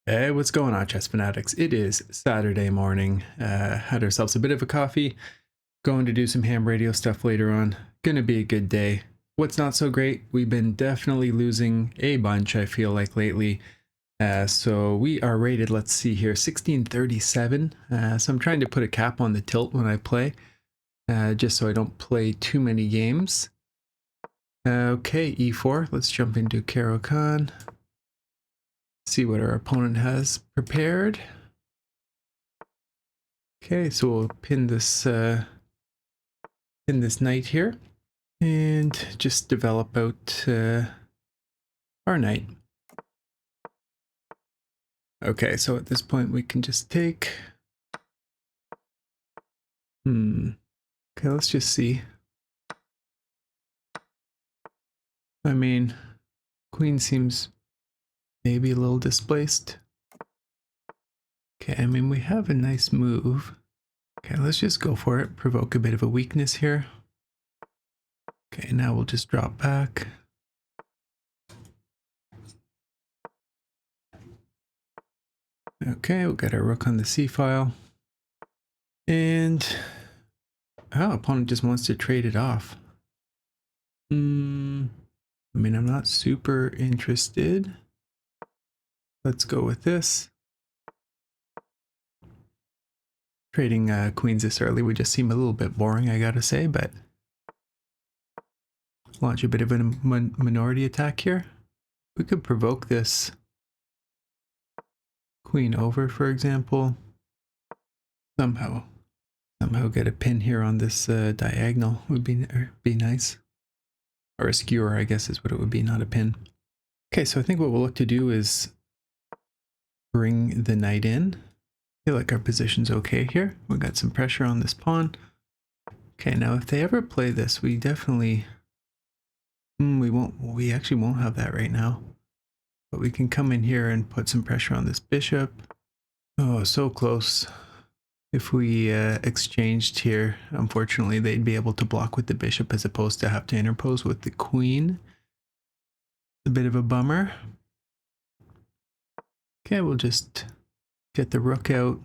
Hey, what's going on, chess fanatics? It is Saturday morning. Had ourselves a bit of a coffee. Going to do some ham radio stuff later on. Gonna be a good day. What's not so great? We've been definitely losing a bunch, I feel like, lately. So we are rated, let's see here, 1637. So I'm trying to put a cap on the tilt when I play, just so I don't play too many games. Okay, e4. Let's jump into Caro-Kann. See what our opponent has prepared. Okay, so we'll pin this knight here and just develop out our knight. Okay, so at this point we can just take. Okay, let's just see. I mean, queen seems maybe a little displaced. Okay, I mean, we have a nice move. Okay, let's just go for it. Provoke a bit of a weakness here. Okay, now we'll just drop back. Okay, we'll get our rook on the c file. And opponent just wants to trade it off. I mean, I'm not super interested. Let's go with this. Trading queens this early would just seem a little bit boring, I gotta say, but launch a bit of a minority attack here. We could provoke this queen over, for example. Somehow get a pin here on this diagonal would be nice. Or a skewer, I guess is what it would be, not a pin. Okay, so I think what we'll look to do is bring the knight in. I feel like our position's okay here. We got some pressure on this pawn. Okay, now if they ever play this, we definitely... we actually won't have that right now. But we can come in here and put some pressure on this bishop. Oh, so close. If we exchanged here, unfortunately, they'd be able to block with the bishop as opposed to have to interpose with the queen. A bit of a bummer. Okay, we'll just get the rook out.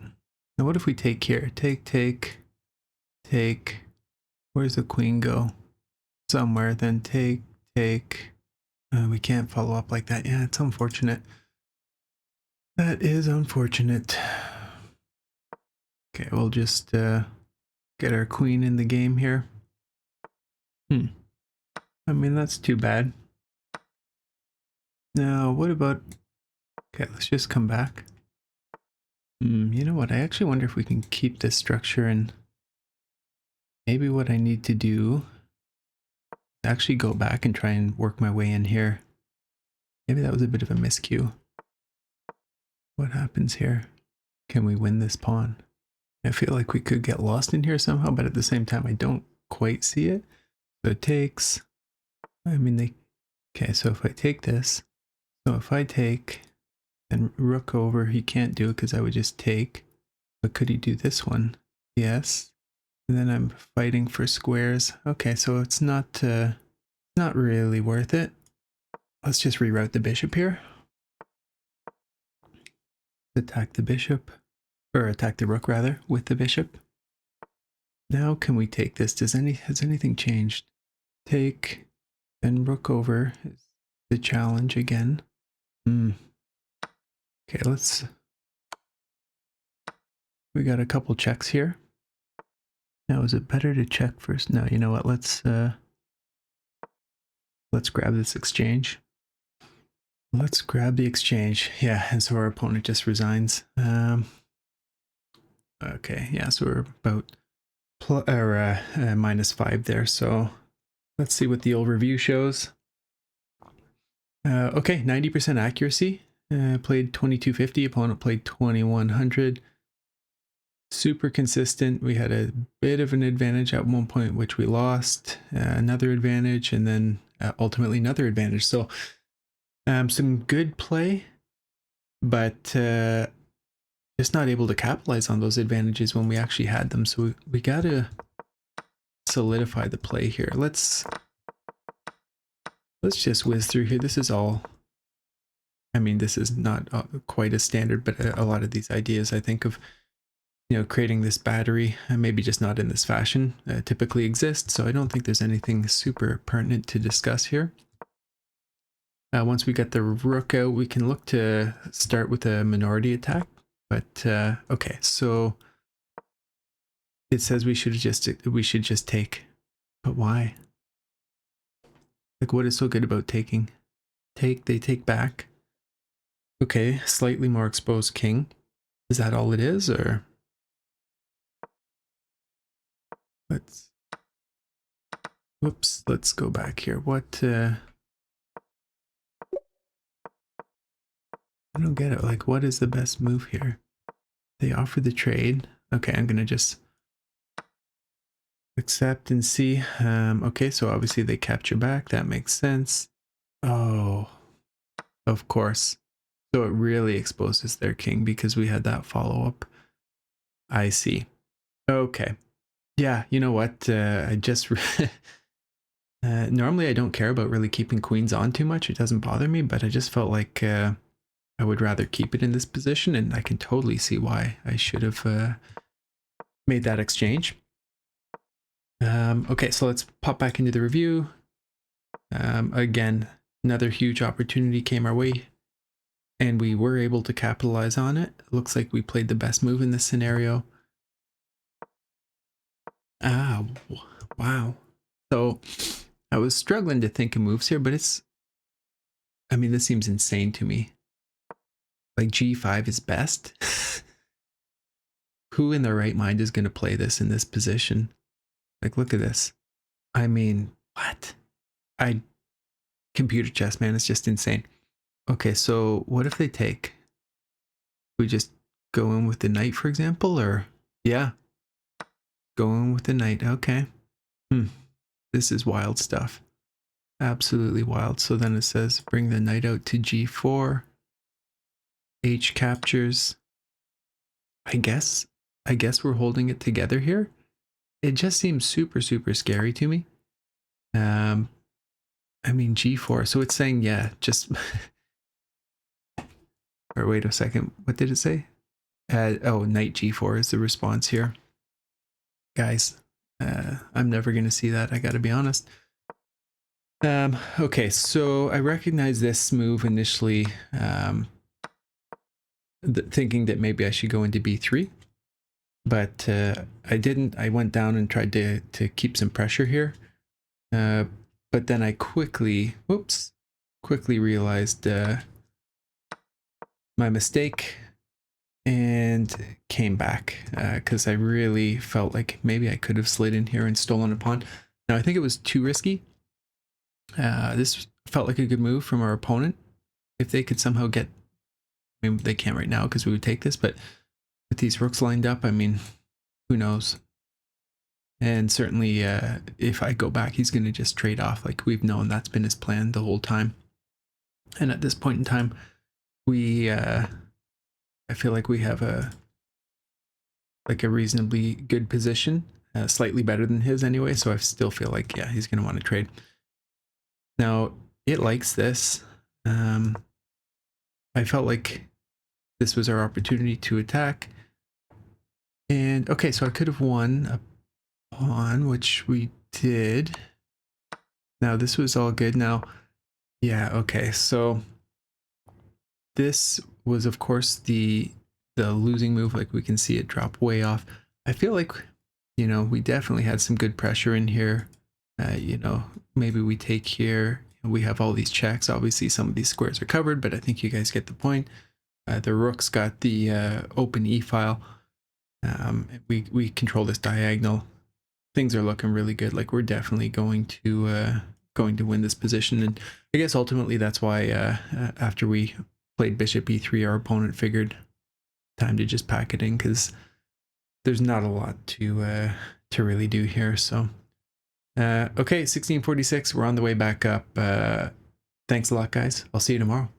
Now what if we take here? Take. Where's the queen go? Somewhere, then take. We can't follow up like that. Yeah, it's unfortunate. That is unfortunate. Okay, we'll just get our queen in the game here. I mean, that's too bad. Now, what about... Okay, let's just come back. You know what? I actually wonder if we can keep this structure, and maybe what I need to do is actually go back and try and work my way in here. Maybe that was a bit of a miscue. What happens here? Can we win this pawn? I feel like we could get lost in here somehow, but at the same time, I don't quite see it. So it takes... I mean, okay, so if I take this... So if I take... and rook over, he can't do it because I would just take. But could he do this one? Yes. And then I'm fighting for squares. Okay, so it's not really worth it. Let's just reroute the bishop here. Attack the bishop. Or attack the rook, rather, with the bishop. Now can we take this? Has anything changed? Take, and rook over is the challenge again. Okay, we got a couple checks here. Now, is it better to check first? No, you know what? Let's grab this exchange. Let's grab the exchange. Yeah, and so our opponent just resigns. Okay, yeah, so we're about -5 there. So let's see what the old review shows. Okay, 90% accuracy. Played 2250, opponent played 2100. Super consistent. We had a bit of an advantage at one point, which we lost. Another advantage, and then ultimately another advantage. So some good play, but just not able to capitalize on those advantages when we actually had them. So we got to solidify the play here. Let's just whiz through here. This is all I mean, this is not quite as standard, but a lot of these ideas I think of, you know, creating this battery, maybe just not in this fashion, typically exist. So I don't think there's anything super pertinent to discuss here. Once we get the rook out, we can look to start with a minority attack. But okay, so it says we should just take. But why? Like, what is so good about taking? They take back. Okay, slightly more exposed king. Is that all it is, or let's whoops, let's go back here. What I don't get it. Like, what is the best move here? They offer the trade. Okay, I'm gonna just accept and see. Okay, so obviously they capture back. That makes sense. Oh, of course. So it really exposes their king because we had that follow-up. I see. Okay. Yeah, you know what? I just normally I don't care about really keeping queens on too much. It doesn't bother me, but I just felt like I would rather keep it in this position, and I can totally see why I should have made that exchange. Okay, so let's pop back into the review. Again, another huge opportunity came our way, and we were able to capitalize on it. Looks like we played the best move in this scenario. Ah, wow. So I was struggling to think of moves here, but I mean, this seems insane to me. Like G5 is best. Who in their right mind is going to play this in this position? Like, look at this. I mean, what? Computer chess, man, it's just insane. Okay, so what if they take? We just go in with the knight, for example, or yeah, go in with the knight. Okay. This is wild stuff. Absolutely wild. So then it says bring the knight out to G4. H captures. I guess we're holding it together here. It just seems super, super scary to me. I mean, G4. So it's saying, yeah, just... or wait a second. What did it say? Oh, knight G4 is the response here. Guys, I'm never going to see that. I got to be honest. Okay, so I recognize this move initially, thinking that maybe I should go into B3. But I didn't. I went down and tried to keep some pressure here. But then I quickly realized my mistake and came back because I really felt like maybe I could have slid in here and stolen a pawn. Now I think it was too risky. This felt like a good move from our opponent. If they could somehow get, I mean, they can't right now because we would take this, but with these rooks lined up, I mean, who knows? And certainly if I go back, he's going to just trade off. Like we've known that's been his plan the whole time. And at this point in time, I feel like we have a reasonably good position, slightly better than his anyway. So I still feel like, yeah, he's going to want to trade. Now it likes this. I felt like this was our opportunity to attack. And okay, so I could have won a pawn, which we did. Now this was all good. Now, yeah, okay, so this was of course the losing move. Like we can see it drop way off. I feel like, you know, we definitely had some good pressure in here. You know, maybe we take here. We have all these checks. Obviously some of these squares are covered, but I think you guys get the point. The rook's got the open e-file. We control this diagonal. Things are looking really good. Like we're definitely going to win this position, and I guess ultimately that's why after we played bishop e3, our opponent figured time to just pack it in because there's not a lot to really do here. So okay, 1646. We're on the way back up. Thanks a lot, guys. I'll see you tomorrow.